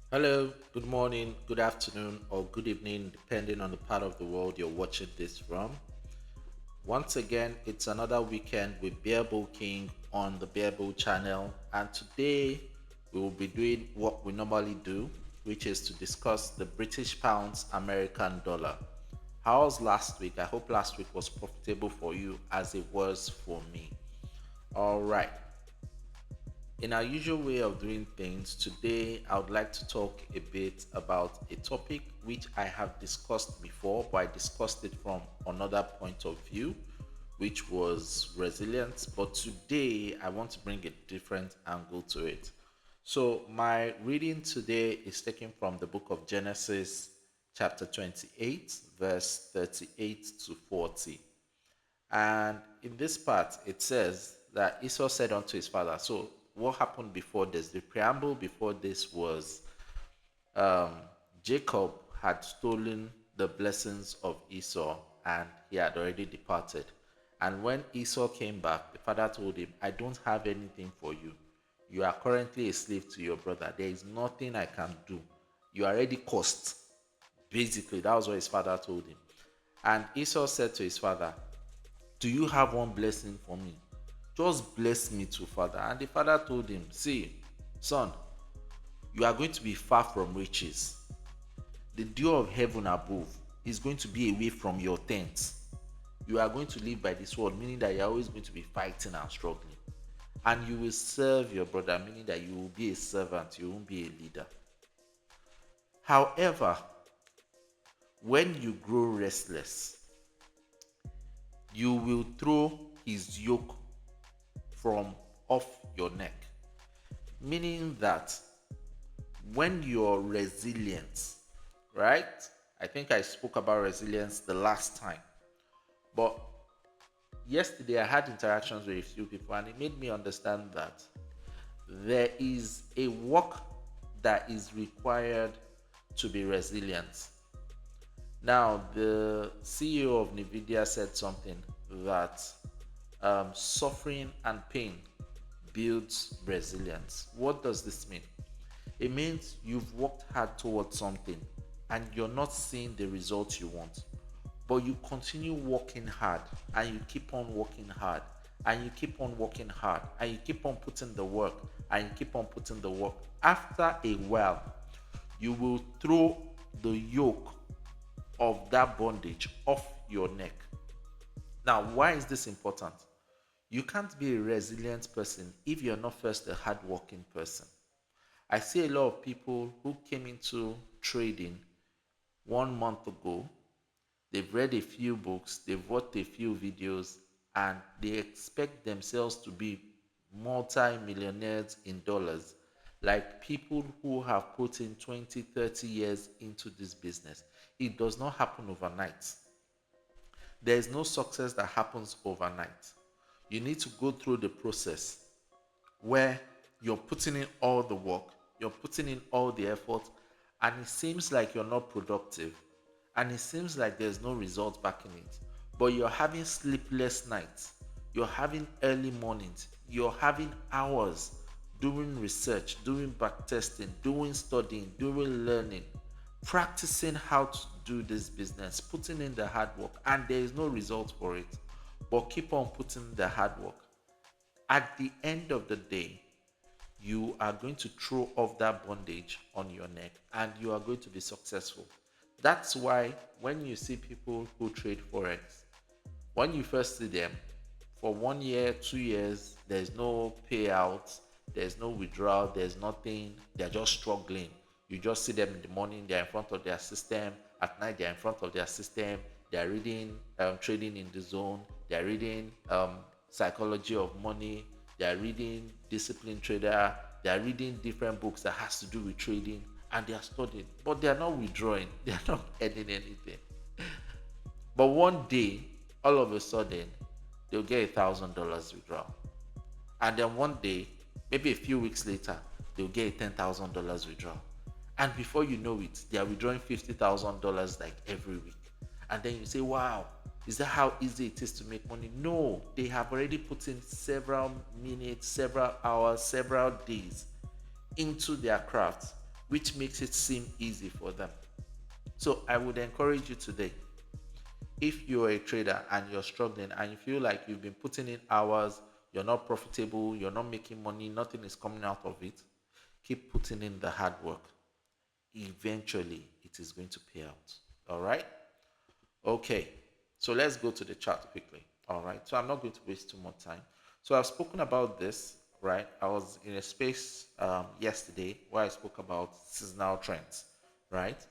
Hello, good morning, good afternoon, or good evening, depending on the part of the world you're watching this from. Once again, it's another weekend with Bear Bull King on the Bear Bull channel, and today we will be doing what we normally do, which is to discuss the British pounds American dollar. How was last week? I hope last week was profitable for you as it was for me. All right. In our usual way of doing things, today I would like to talk a bit about a topic which I have discussed before, but I discussed it from another point of view, which was resilience. But today I want to bring a different angle to it. So, my reading today is taken from the book of Genesis, chapter 28, verse 38 to 40. And in this part, it says that Esau said unto his father. So, what happened before this? The preamble before this was um, Jacob had stolen the blessings of Esau and he had already departed. And when Esau came back, the father told him, I don't have anything for you. You are currently a slave to your brother. There is nothing I can do. You are already cursed. Basically, that was what his father told him. And Esau said to his father, do you have one blessing for me? Just bless me too, father. And the father told him, see, son, you are going to be far from riches. The dew of heaven above is going to be away from your tent. You are going to live by this word, meaning that you are always going to be fighting and struggling. And you will serve your brother, meaning that you will be a servant, you won't be a leader. However, when you grow restless, you will throw his yoke from off your neck. Meaning that when you're resilient, right? I think I spoke about resilience the last time. But yesterday I had interactions with a few people and it made me understand that there is a work that is required to be resilient. Now, the CEO of NVIDIA said something that suffering and pain builds resilience. What does this mean? It means you've worked hard towards something and you're not seeing the results you want, but you continue working hard and you keep on working hard and you keep on working hard and you keep on putting the work and you keep on putting the work. After a while, you will throw the yoke of that bondage off your neck. Now, why is this important? You can't be a resilient person if you're not first a hardworking person. I see a lot of people who came into trading 1 month ago. They've read a few books, they've watched a few videos, and they expect themselves to be multi-millionaires in dollars, like people who have put in 20, 30 years into this business. It does not happen overnight. There is no success that happens overnight. You need to go through the process where you're putting in all the work, you're putting in all the effort, and it seems like you're not productive, and it seems like there's no result backing it. But you're having sleepless nights, you're having early mornings, you're having hours doing research, doing back testing, doing studying, doing learning, practicing how to do this business, putting in the hard work, and there is no result for it. But keep on putting the hard work. At the end of the day, you are going to throw off that bondage on your neck and you are going to be successful. That's why when you see people who trade Forex, when you first see them, for 1 year, 2 years, there's no payout, there's no withdrawal, there's nothing, they're just struggling. You just see them in the morning, they're in front of their system, at night, they're in front of their system, they're reading Trading in the Zone, they're reading Psychology of Money, they're reading Discipline Trader, they're reading different books that has to do with trading, and they are studying, but they are not withdrawing, they are not earning anything. But one day, all of a sudden, they'll get $1,000 withdrawal. And then one day, maybe a few weeks later, they'll get a $10,000 withdrawal. And before you know it, they are withdrawing $50,000 like every week. And then you say, wow, is that how easy it is to make money? No, they have already put in several minutes, several hours, several days into their craft. which makes it seem easy for them. So I would encourage you today, if you're a trader and you're struggling and you feel like you've been putting in hours, you're not profitable, you're not making money, nothing is coming out of it, keep putting in the hard work. Eventually, it is going to pay out. All right? Okay. So let's go to the chart quickly. All right. So I'm not going to waste too much time. So I've spoken about this, right? I was in a space yesterday where I spoke about seasonal trends, right?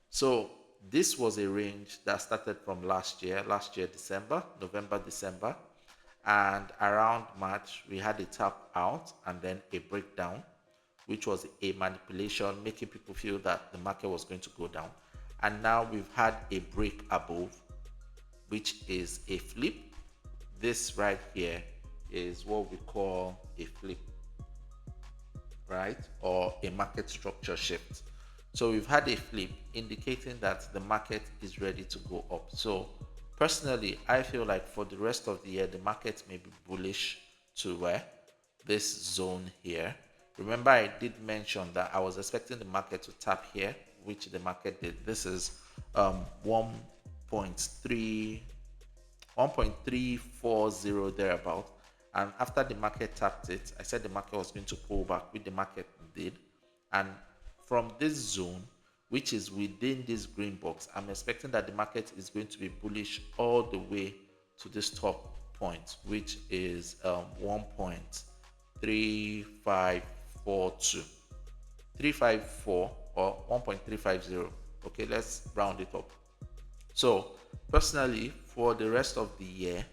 So this was a range that started from last year, December, November, December. And around March, we had a tap out and then a breakdown, which was a manipulation, making people feel that the market was going to go down. And now we've had a break above, which is a flip. This right here is what we call a flip, right? Or a market structure shift. So we've had a flip indicating that the market is ready to go up. So personally, I feel like for the rest of the year, the market may be bullish to where this zone here. Remember, I did mention that I was expecting the market to tap here, which the market did. This is 1.3 1.340 thereabout. And after the market tapped it, I said the market was going to pull back, which the market did. And from this zone, which is within this green box, I'm expecting that the market is going to be bullish all the way to this top point, which is 1.3542. 354 or 1.350. Okay, let's round it up. So, personally, for the rest of the year,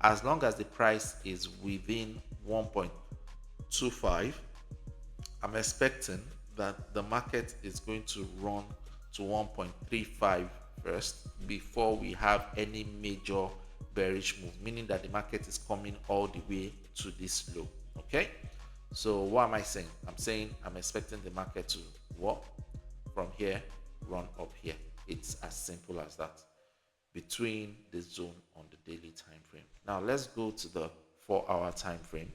as long as the price is within 1.25, I'm expecting that the market is going to run to 1.35 first before we have any major bearish move, meaning that the market is coming all the way to this low. Okay, so what am I saying? I'm saying I'm expecting the market to walk from here, run up here. It's as simple as that, between the zone on the daily time frame. Now let's go to the 4-hour time frame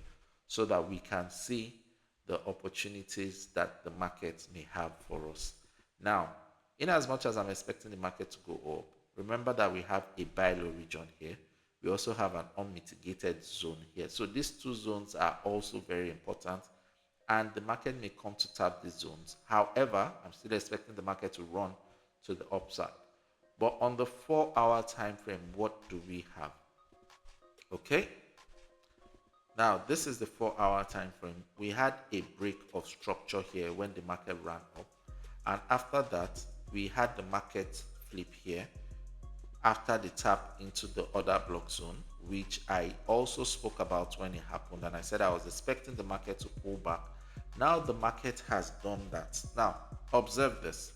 so that we can see the opportunities that the market may have for us. Now, in as much as I'm expecting the market to go up, remember that we have a buy low region here. We also have an unmitigated zone here. So these two zones are also very important, and the market may come to tap these zones. However, I'm still expecting the market to run to the upside. But on the 4-hour time frame, what do we have? Okay. Now, this is the 4-hour time frame. We had a break of structure here when the market ran up. And after that, we had the market flip here after the tap into the other block zone, which I also spoke about when it happened. And I said I was expecting the market to pull back. Now the market has done that. Now, observe this.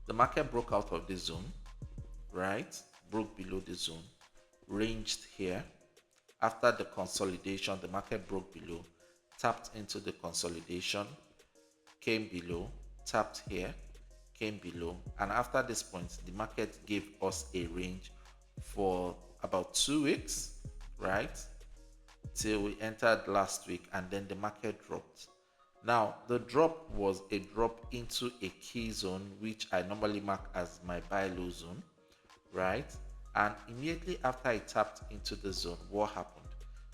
The market broke out of this zone, right? Broke below the zone, ranged here. After the consolidation, the market broke below, tapped into the consolidation, came below, tapped here, came below. And after this point, the market gave us a range for about 2 weeks, right? Till we entered last week, and then the market dropped. Now, the drop was a drop into a key zone, which I normally mark as my buy low zone, right? And immediately after I tapped into the zone, what happened?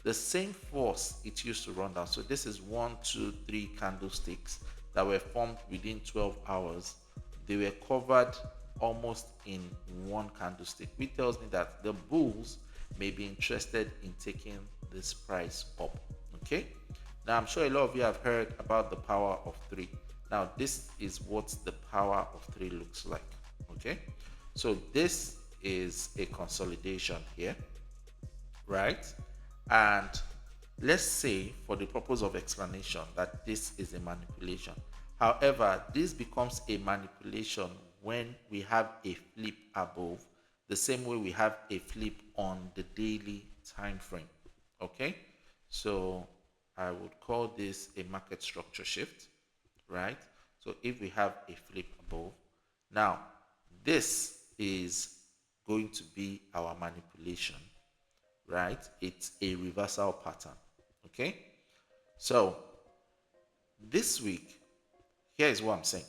The same force it used to run down. So this is 1, 2, 3 candlesticks that were formed within 12 hours. They were covered almost in one candlestick, which tells me that the bulls may be interested in taking this price up. Okay. Now, I'm sure a lot of you have heard about the power of three. Now, this is what the power of three looks like. Okay. So this is a consolidation here, right? And let's say, for the purpose of explanation, that this is a manipulation. However, this becomes a manipulation when we have a flip above, the same way we have a flip on the daily time frame. Okay, so I would call this a market structure shift, right? So if we have a flip above, now this is going to be our manipulation, right? It's a reversal pattern. Okay, so this week here is what I'm saying.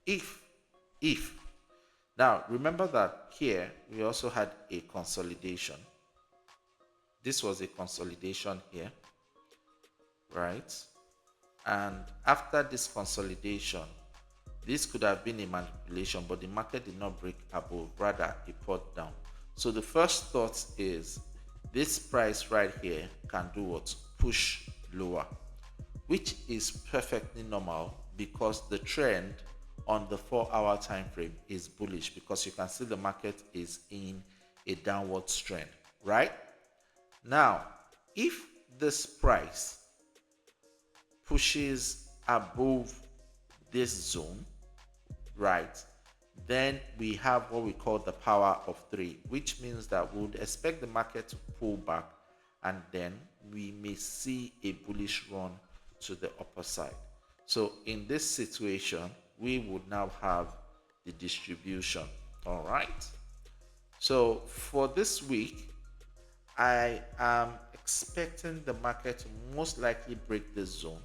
If now remember that here we also had a consolidation. This was a consolidation here, right? And after this consolidation, this could have been a manipulation, but the market did not break above, rather it poured down. So the first thought is this price right here can do what? Push lower, which is perfectly normal because the trend on the 4-hour time frame is bullish, because you can see the market is in a downward trend, right? Now, if this price pushes above this zone, right, then we have what we call the power of three, which means that we would expect the market to pull back, and then we may see a bullish run to the upper side. So in this situation, we would now have the distribution. All right. So for this week, I am expecting the market to most likely break this zone.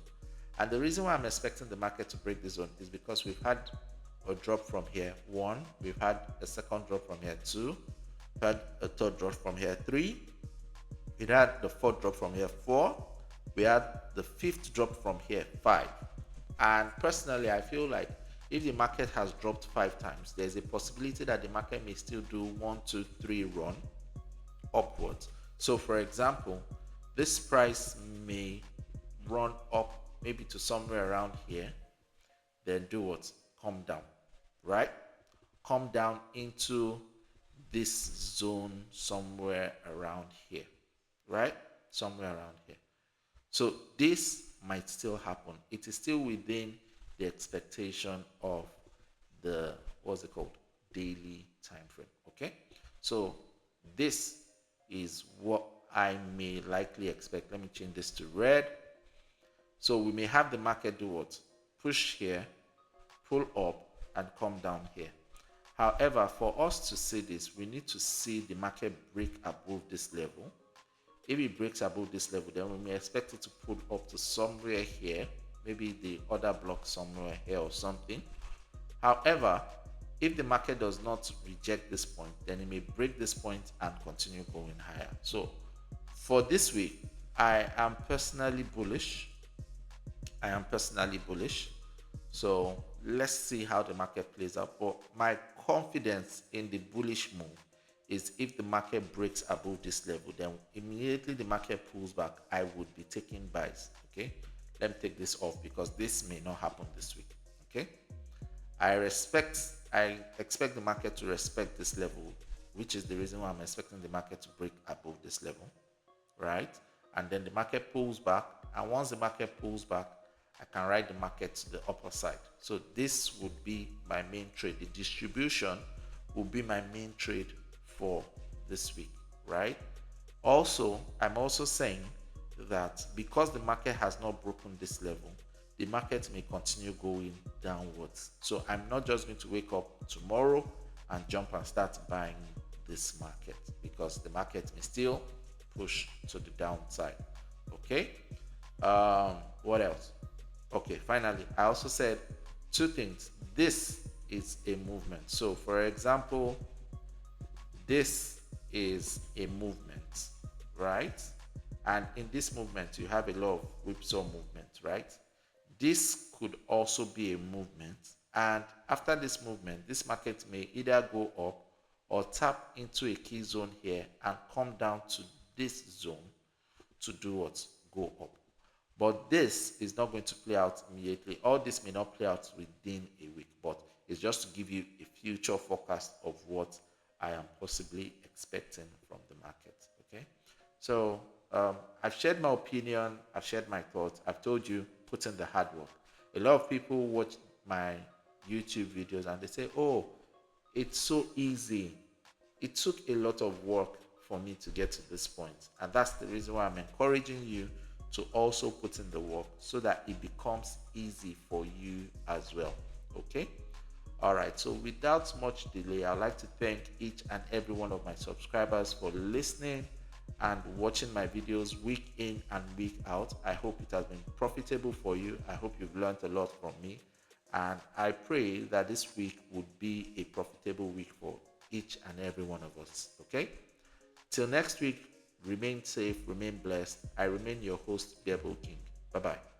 And the reason why I'm expecting the market to break this zone is because we've had a drop from here, 1. We've had a second drop from here, 2. We've had a third drop from here, 3. We had the fourth drop from here, 4. We had the fifth drop from here, 5. And personally, I feel like if the market has dropped 5 times, there's a possibility that the market may still do 1, 2, 3 run upwards. So for example, this price may run up maybe to somewhere around here, then do what? Come down, right? Come down into this zone somewhere around here, right? Somewhere around here. So this might still happen. It is still within the expectation of the, what's it called, daily time frame. Okay, so this is what I may likely expect. Let me change this to red. So we may have the market do what? Push here, pull up, and come down here. However, for us to see this, we need to see the market break above this level. If it breaks above this level, then we may expect it to pull up to somewhere here, maybe the other block somewhere here or something. However, if the market does not reject this point, then it may break this point and continue going higher. So for this week, I am personally bullish. So let's see how the market plays out. But my confidence in the bullish move is if the market breaks above this level, then immediately the market pulls back, I would be taking buys. Okay, let me take this off because this may not happen this week. Okay, I expect the market to respect this level, which is the reason why I'm expecting the market to break above this level, right? And then the market pulls back, and once the market pulls back, I can ride the market to the upper side. So this would be my main trade. The distribution will be my main trade for this week, right? Also, I'm also saying that because the market has not broken this level, the market may continue going downwards. So I'm not just going to wake up tomorrow and jump and start buying this market, because the market may still push to the downside. Okay. What else? Okay, finally, I also said 2 things. This is a movement. So for example, this is a movement, right? And in this movement, you have a lot of whipsaw movement, right? This could also be a movement. And after this movement, this market may either go up or tap into a key zone here and come down to this zone to do what? Go up. But this is not going to play out immediately. All this may not play out within a week, but it's just to give you a future forecast of what I am possibly expecting from the market. Okay, so I've shared my opinion, I've shared my thoughts, I've told you, put in the hard work. A lot of people watch my YouTube videos and they say, oh, it's so easy. It took a lot of work for me to get to this point, and that's the reason why I'm encouraging you to also put in the work so that it becomes easy for you as well. Okay, all right, so without much delay, I'd like to thank each and every one of my subscribers for listening and watching my videos week in and week out. I hope it has been profitable for you. I hope you've learned a lot from me, And I pray that this week would be a profitable week for each and every one of us. Okay? Till next week, remain safe, remain blessed. I remain your host, Bible King. Bye bye.